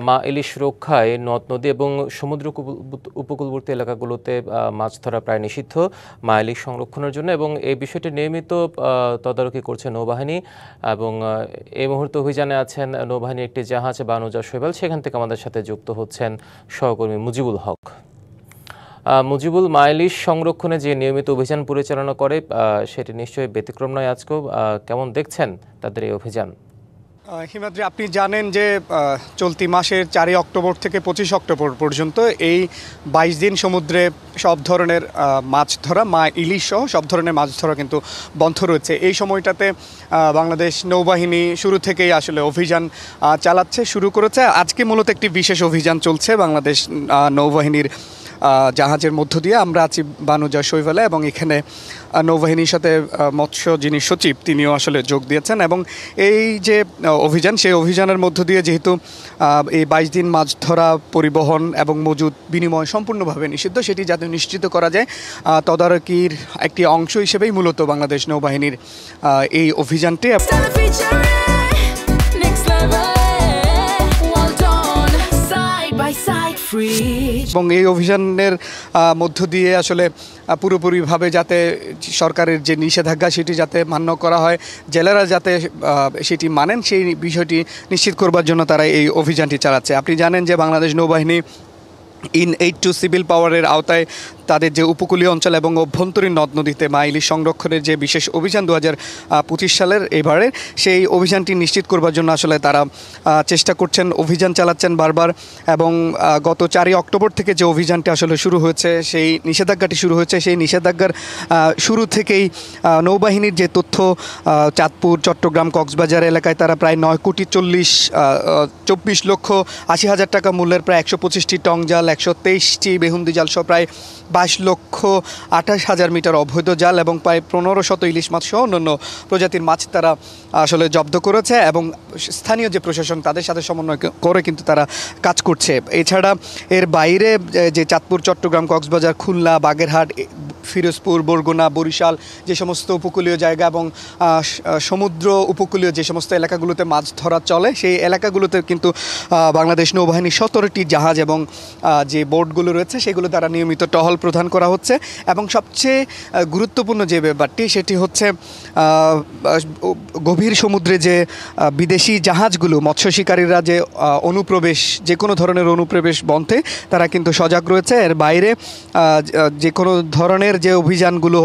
মা ইলিশ রক্ষায় নদ নদী এবং সমুদ্র উপকূলবর্তী এলাকাগুলোতে মাছ ধরা প্রায় নিষিদ্ধ মা ইলিশ সংরক্ষণের জন্য, এবং এই বিষয়টি নিয়মিত তদারকি করছে নৌবাহিনী। এবং এই মুহূর্তে অভিযানে আছেন নৌবাহিনীর একটি জাহাজ বানুজা শৈবাল। সেখান থেকে আমাদের সাথে যুক্ত হচ্ছেন সহকর্মী মুজিবুল হক। মুজিবুল, মা ইলিশ সংরক্ষণে যে নিয়মিত অভিযান পরিচালনা করে সেটি নিশ্চয়ই ব্যতিক্রম নয় আজকেও। কেমন দেখছেন তাদের এই অভিযান? হিমাদ্রি, আপনি জানেন যে চলতি মাসের 4 অক্টোবর থেকে 25 অক্টোবর পর্যন্ত এই 22 দিন সমুদ্রে সব ধরনের মাছ ধরা, মা ইলিশ সহ সব ধরনের মাছ ধরা কিন্তু বন্ধ রয়েছে। এই সময়টাতে বাংলাদেশ নৌবাহিনী শুরু থেকেই আসলে অভিযান শুরু করেছে। আজকে মূলত একটি বিশেষ অভিযান চলছে বাংলাদেশ নৌবাহিনীর জাহাজের মধ্য দিয়ে। আমরা আছি বানুজা শৈবালে এবং এখানে নৌবাহিনীর সাথে মৎস্য যিনি সচিব তিনিও আসলে যোগ দিয়েছেন। এবং এই যে অভিযান, সেই অভিযানের মধ্য দিয়ে যেহেতু এই 22 দিন মাছ ধরা, পরিবহন এবং মজুদ বিনিময় সম্পূর্ণভাবে নিষিদ্ধ, সেটি যাতে নিশ্চিত করা যায় তদারকির একটি অংশ হিসেবেই মূলত বাংলাদেশ নৌবাহিনীর এই অভিযানটি। এবং এই অভিযানের মধ্য দিয়ে আসলে পুরোপুরিভাবে যাতে সরকারের যে নিষেধাজ্ঞা সেটি যাতে মান্য করা হয়, জেলেরা যাতে সেটি মানেন, সেই বিষয়টি নিশ্চিত করবার জন্য তারা এই অভিযানটি চালাচ্ছে। আপনি জানেন যে বাংলাদেশ নৌবাহিনী এইড টু সিভিল পাওয়ারের আওতায় তাদের যে উপকূলীয় অঞ্চল এবং অভ্যন্তরীণ নদ নদীতে মা ইলিশ সংরক্ষণের যে বিশেষ অভিযান 2025 সালের এবারে, সেই অভিযানটি নিশ্চিত করবার জন্য আসলে তারা চেষ্টা করছেন, অভিযান চালাচ্ছেন বারবার। এবং গত 4 অক্টোবর থেকে যে অভিযানটি আসলে শুরু হয়েছে, সেই নিষেধাজ্ঞাটি শুরু হয়েছে, সেই নিষেধাজ্ঞার শুরু থেকেই নৌবাহিনীর যে তথ্য, চাঁদপুর, চট্টগ্রাম, কক্সবাজার এলাকায় তারা প্রায় 9,24,80,000 টাকা মূল্যের প্রায় 125টি টং জাল, 123টি বেহুন্দি জাল সহ প্রায় 22,28,000 মিটার অবৈধ জাল এবং প্রায় 1500 ইলিশ মাছ সহ অন্যান্য প্রজাতির মাছ তারা আসলে জব্দ করেছে। এবং স্থানীয় যে প্রশাসন তাদের সাথে সমন্বয় করে কিন্তু তারা কাজ করছে। এছাড়া এর বাইরে যে চাঁদপুর, চট্টগ্রাম, কক্সবাজার, খুলনা, বাগেরহাট, ফিরোজপুর, বরগুনা, বরিশাল যে সমস্ত উপকূলীয় জায়গা এবং সমুদ্র উপকূলীয় যে সমস্ত এলাকাগুলোতে মাছ ধরা চলে, সেই এলাকাগুলোতে কিন্তু বাংলাদেশ নৌবাহিনীর 17টি জাহাজ এবং যে বোটগুলো রয়েছে সেগুলো দ্বারা নিয়মিত টহল প্রদান করা হচ্ছে। এবং সবচেয়ে গুরুত্বপূর্ণ যে ব্যাপারটি সেটি হচ্ছে গভীর সমুদ্রে যে বিদেশি জাহাজগুলো, মৎস্য শিকারীরা যে অনুপ্রবেশ, যে কোনো ধরনের অনুপ্রবেশ বন্ধে তারা কিন্তু সজাগ রয়েছে। এর বাইরে যে কোনো ধরনের যে অভিযানগুলো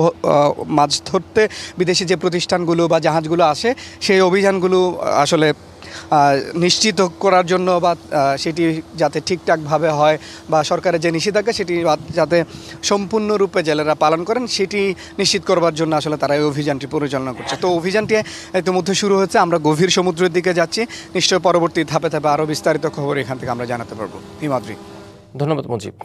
মাছ ধরতে বিদেশি যে প্রতিষ্ঠানগুলো বা জাহাজগুলো আসে, সেই অভিযানগুলো আসলে নিশ্চিত করার জন্য বা সেটি যাতে ঠিকঠাকভাবে হয় বা সরকারের যে নিষেধাজ্ঞা সেটি যাতে সম্পূর্ণরূপে জেলেরা পালন করেন, সেটি নিশ্চিত করবার জন্য আসলে তারা এই অভিযানটি পরিচালনা করছে। তো অভিযানটি ইতিমধ্যে শুরু হচ্ছে। আমরা গভীর সমুদ্রের দিকে যাচ্ছি। নিশ্চয়ই পরবর্তী ধাপে ধাপে আরও বিস্তারিত খবর এখান থেকে আমরা জানাতে পারবো। হিমাদ্রি, ধন্যবাদ মুজিব।